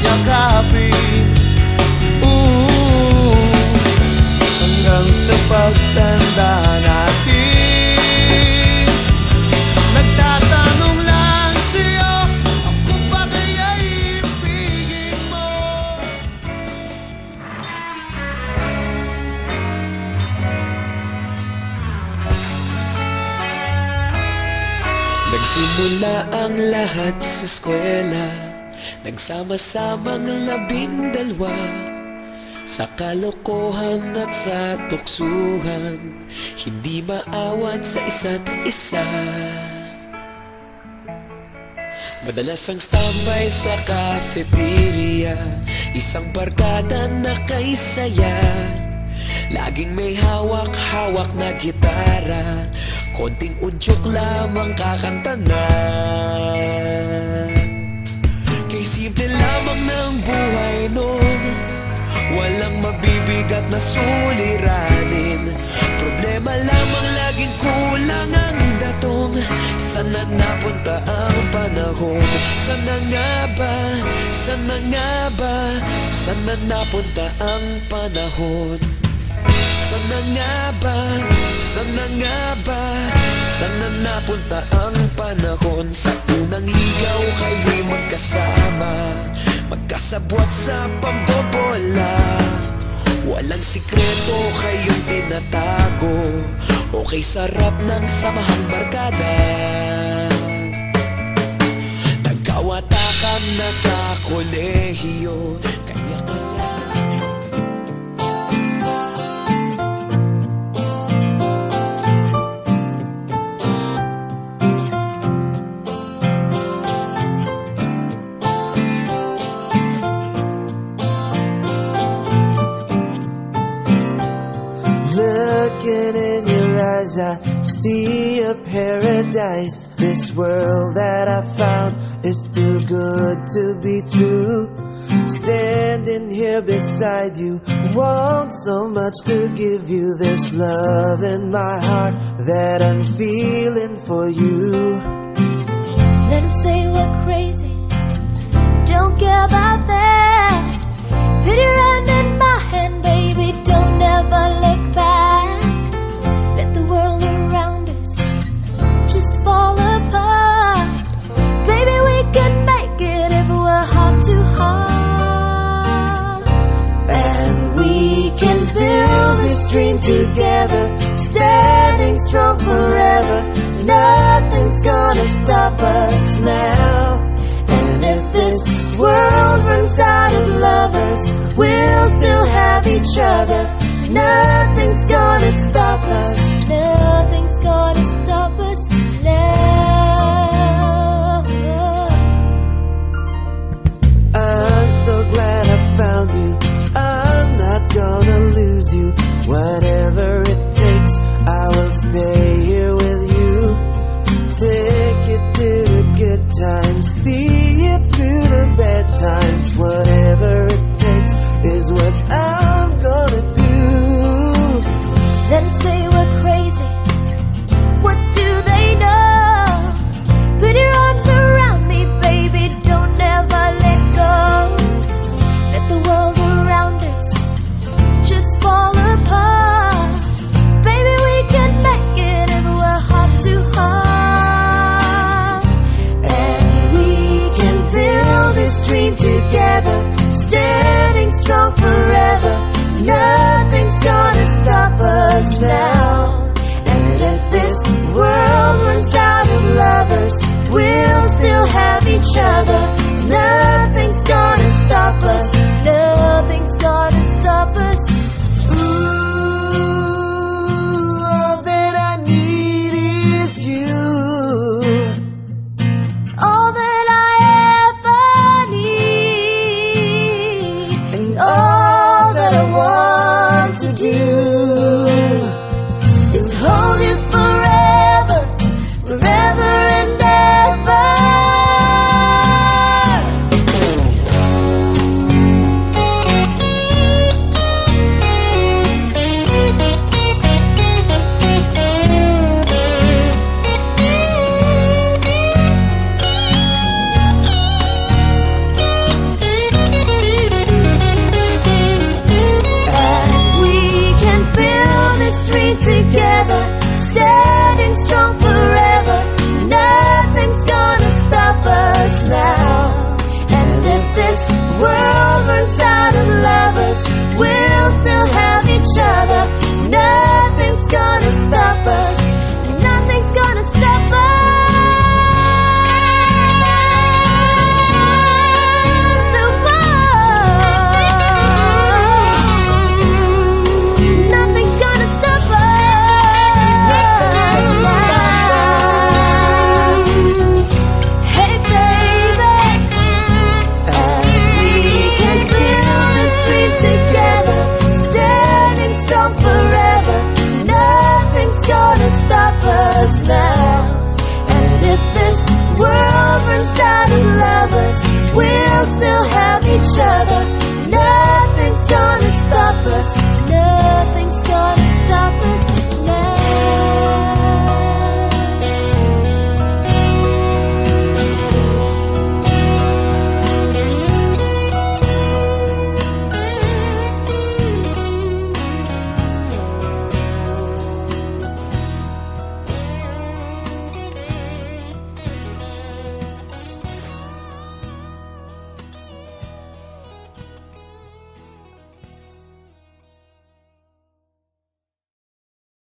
yakapin. Hanggang sa pagtanda natin, nagtatanong lang sa'yo, ako ba kaya'y ibigin mo? Nagsimula ang lahat sa eskwela, nagsama-samang 12 sa kalokohan at sa tuksuhan, hindi maawat sa isa't isa. Madalas ang standby sa cafeteria, isang barkada na kay saya. Laging may hawak-hawak na gitara, konting udyok lamang kakanta na. Kay simple lamang ng buhay nun, walang mabibigat na suliranin. Problema lamang laging kulang ang datong. Sana napunta ang panahon? Sana nga ba? Sana nga ba? Sana napunta ang panahon? Sana nga ba? Sana nga ba? Sana napunta ang panahon? Sa unang ligaw kayo'y magkasama, magkasabwat sa pambobola. Walang sikreto kayong tinatago, okay sarap ng samahang barkada. Nagkawatakan na sa kolehiyo, kanya-kanya. Looking in your eyes, I see a paradise. This world that I found is too good to be true. Standing here beside you, want so much to give you. This love in my heart that I'm feeling for you. Let them say we're crazy, don't care about that. Put your hand in my hand, baby, don't ever look back. Let the world around us just fall apart. Baby, we can make it if we're heart to heart. And we can build this dream together, standing strong forever. Nothing's gonna stop us now. And if this world runs out of lovers, we'll still have each other. Nothing's gonna stop us. Nothing's gonna stop us now. I'm so glad I found you, I'm not gonna lose you. Whatever it takes, I will stay here with you. Take it to the good times, see it through the bad times. Whatever it takes is what I'm gonna do. Let them say we're crazy, what do they know? Put your arms around me, baby, don't ever let go. Let the world around us just fall apart. Baby, we can make it if we're heart to heart. And we can build this dream together, standing strong forever.